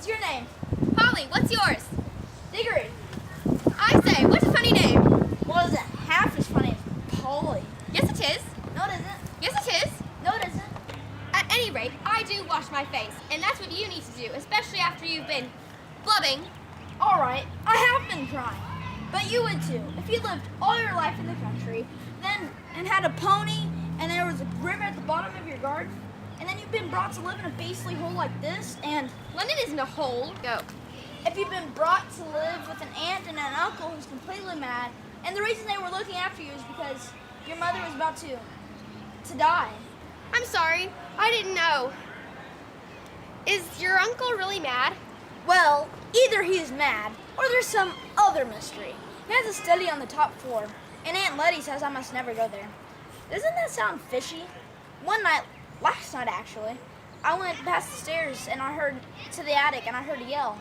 What's your name? Polly, what's yours? Diggory. I say, what's a funny name? Well, it isn't half as funny as Polly. Yes, it is. No, it isn't. Yes, it is. No, it isn't. At any rate, I do wash my face, and that's what you need to do, especially after you've been blubbing. All right, I have been crying. But you would too. If you lived all your life in the country, and had a pony, and there was a river at the bottom of your garden, and then you've been brought to live in a beastly hole like this, and London isn't a hole. Go. if you've been brought to live with an aunt and an uncle who's completely mad, and the reason they were looking after you is because your mother was about to die. I'm sorry. I didn't know. Is your uncle really mad? Well, either he's mad, or there's some other mystery. He has a study on the top floor, and Aunt Letty says I must never go there. Doesn't that sound fishy? One night, last night actually, I went past the stairs and I heard to the attic and I heard a yell.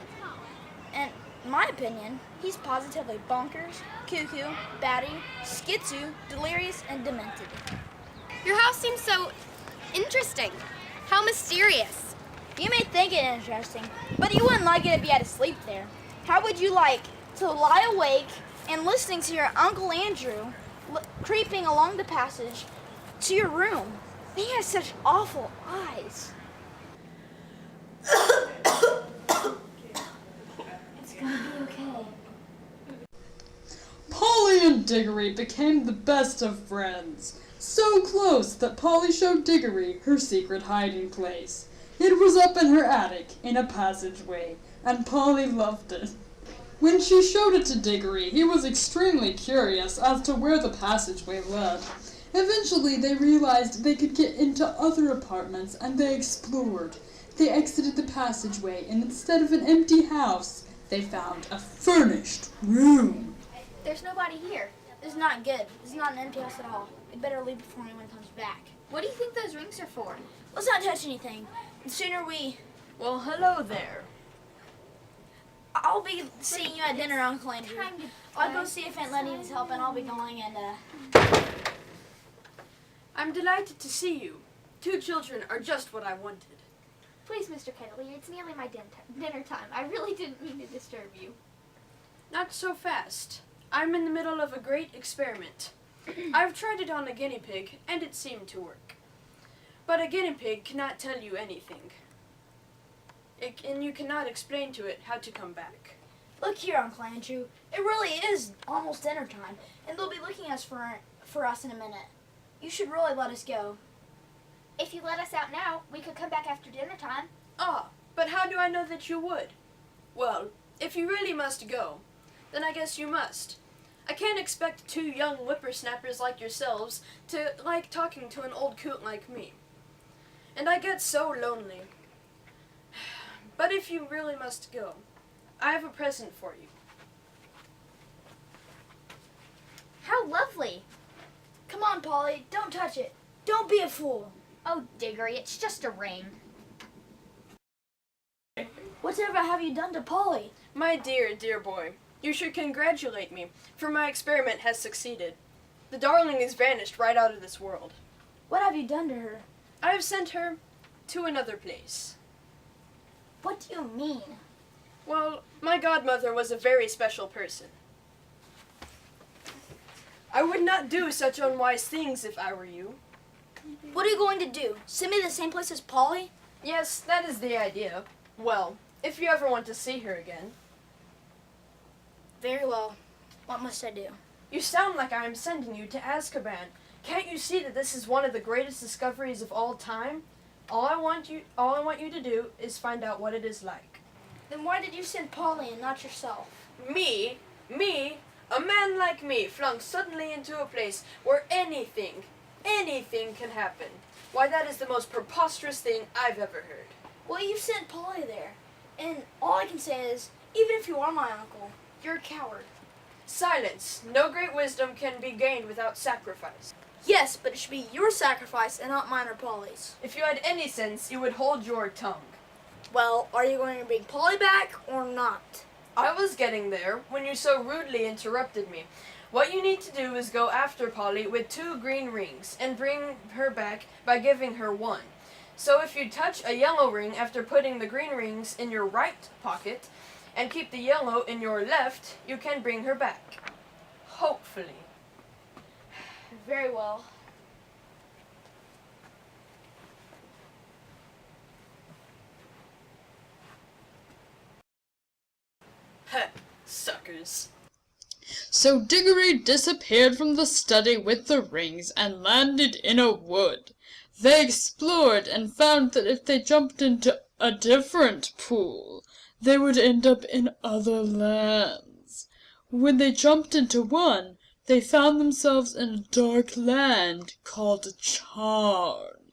And in my opinion, he's positively bonkers, cuckoo, batty, schizo, delirious, and demented. Your house seems so interesting. How mysterious. You may think it interesting, but you wouldn't like it if you had to sleep there. How would you like to lie awake and listening to your Uncle Andrew creeping along the passage to your room? He has such awful eyes. It's gonna be okay. Polly and Diggory became the best of friends, so close that Polly showed Diggory her secret hiding place. It was up in her attic, in a passageway, and Polly loved it. When she showed it to Diggory, he was extremely curious as to where the passageway led. Eventually, they realized they could get into other apartments, and they explored. They exited the passageway, and instead of an empty house, they found a furnished room. There's nobody here. This is not good. This is not an empty house at all. We better leave before anyone comes back. What do you think those rings are for? Let's not touch anything. The sooner we... Well, hello there. I'll be seeing you at dinner, Uncle Andrew. Time to I'll go see if Aunt Letty needs help, and I'll be going and, I'm delighted to see you. 2 children are just what I wanted. Please, Mr. Kettley, it's nearly my dinner time. I really didn't mean to disturb you. Not so fast. I'm in the middle of a great experiment. I've tried it on a guinea pig, and it seemed to work. But a guinea pig cannot tell you anything. And you cannot explain to it how to come back. Look here, Uncle Andrew. It really is almost dinner time, and they'll be looking for us in a minute. You should really let us go. If you let us out now, we could come back after dinner time. Ah, but how do I know that you would? Well, if you really must go, then I guess you must. I can't expect 2 young whippersnappers like yourselves to like talking to an old coot like me. And I get so lonely. But if you really must go, I have a present for you. How lovely. Come on, Polly. Don't touch it. Don't be a fool. Oh, Diggory, it's just a ring. Whatever have you done to Polly? My dear, dear boy, you should congratulate me, for my experiment has succeeded. The darling has vanished right out of this world. What have you done to her? I have sent her to another place. What do you mean? Well, my godmother was a very special person. I would not do such unwise things if I were you. What are you going to do? Send me to the same place as Polly? Yes, that is the idea. Well, if you ever want to see her again. Very well. What must I do? You sound like I am sending you to Azkaban. Can't you see that this is one of the greatest discoveries of all time? All I want you to do is find out what it is like. Then why did you send Polly and not yourself? Me, a man like me, flung suddenly into a place where anything can happen. Why, that is the most preposterous thing I've ever heard. Well, you sent Polly there. And all I can say is, even if you are my uncle, you're a coward. Silence. No great wisdom can be gained without sacrifice. Yes, but it should be your sacrifice and not mine or Polly's. If you had any sense, you would hold your tongue. Well, are you going to bring Polly back or not? I was getting there when you so rudely interrupted me. What you need to do is go after Polly with 2 green rings and bring her back by giving her 1. So if you touch a yellow ring after putting the green rings in your right pocket and keep the yellow in your left, you can bring her back. Hopefully. Very well. Heh, suckers. So Diggory disappeared from the study with the rings and landed in a wood. They explored and found that if they jumped into a different pool, they would end up in other lands. When they jumped into one, they found themselves in a dark land called Charn.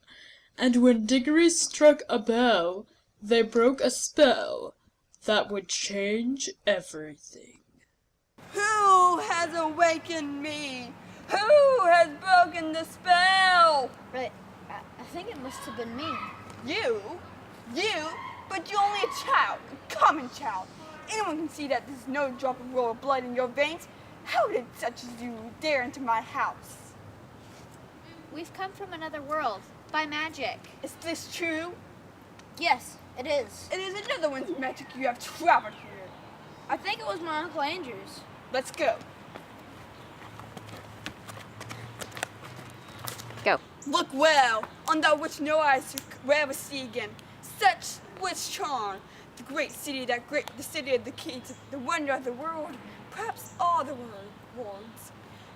And when Diggory struck a bell, they broke a spell that would change everything. Who has awakened me? Who has broken the spell? But I think it must have been me. You? You? But you're only a child, a common child. Anyone can see that there's no drop of royal blood in your veins. How did such as you dare into my house? We've come from another world, by magic. Is this true? Yes, it is. It is another one's magic you have traveled here. I think it was my Uncle Andrew's. Let's go. Go. Look well on that which no eyes will ever see again. Such was Charn, the great city, the city of the kings, the wonder of the world, perhaps all the worlds.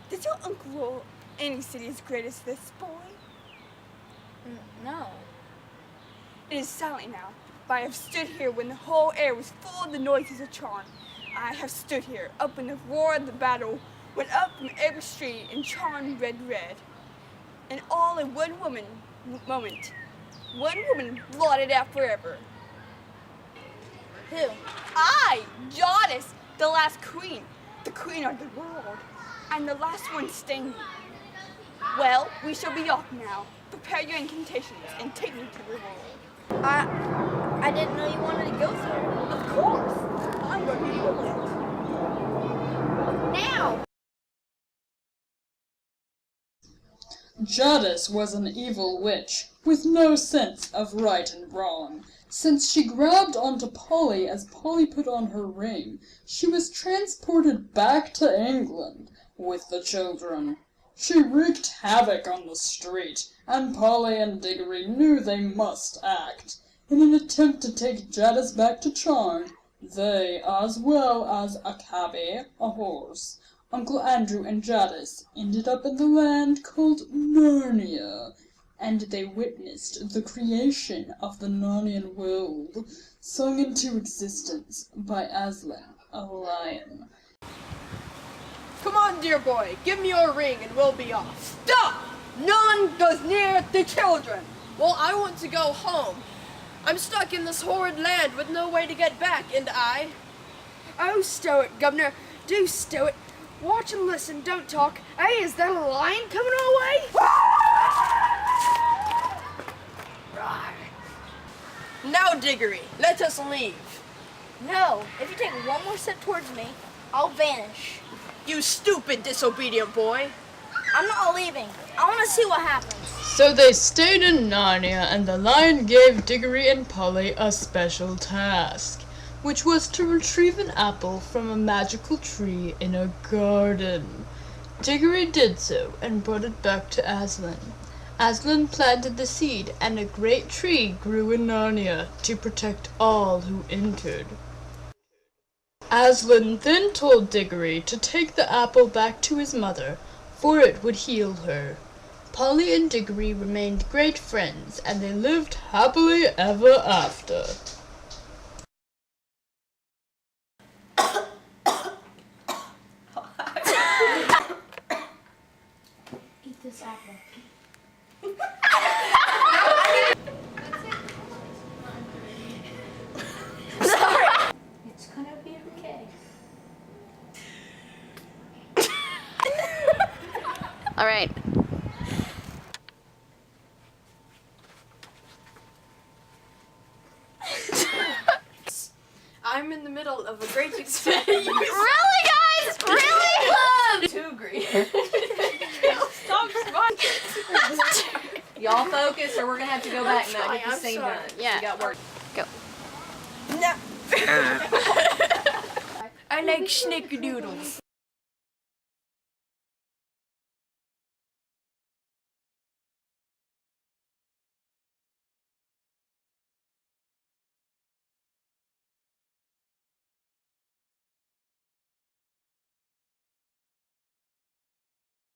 Did your uncle rule any city as great as this, boy? No. It is silent now, but I have stood here when the whole air was full of the noises of Charn. I have stood here, up when the roar of the battle went up from every street and Charn red. And all in one moment, one woman blotted out forever. Who? I, Goddess, the last queen, the queen of the world, and the last one standing. Well, we shall be off now. Prepare your incantations and take me to the world. I didn't know you wanted to go there. Of course, I'm going to do it. Now! Jadis was an evil witch, with no sense of right and wrong. Since she grabbed onto Polly as Polly put on her ring, she was transported back to England with the children. She wreaked havoc on the street, and Polly and Diggory knew they must act. In an attempt to take Jadis back to Charn, they, as well as a cabby, a horse, Uncle Andrew and Jadis, ended up in the land called Narnia, and they witnessed the creation of the Narnian world, sung into existence by Aslan, a lion. Come on, dear boy, give me your ring and we'll be off. Stop! None goes near the children. Well, I want to go home. I'm stuck in this horrid land with no way to get back, and I... Oh, stow it, governor. Do stow it. Watch and listen, don't talk. Hey, is that a lion coming our way? Now, Diggory, let us leave. No. If you take one more step towards me, I'll vanish. You stupid, disobedient boy. I'm not leaving. I want to see what happens. So they stayed in Narnia, and the lion gave Diggory and Polly a special task, which was to retrieve an apple from a magical tree in a garden. Diggory did so and brought it back to Aslan. Aslan planted the seed, and a great tree grew in Narnia to protect all who entered. Aslan then told Diggory to take the apple back to his mother, for it would heal her. Polly and Diggory remained great friends, and they lived happily ever after. Eat this apple. Sorry. It's gonna be okay. All right. I'm in the middle of a great experiment. Really, guys? Really? Too great. Stop smiling. Y'all focus, or we're gonna have to go back and not get I'm the scene sorry. done. Yeah. We got work. I like snickerdoodles.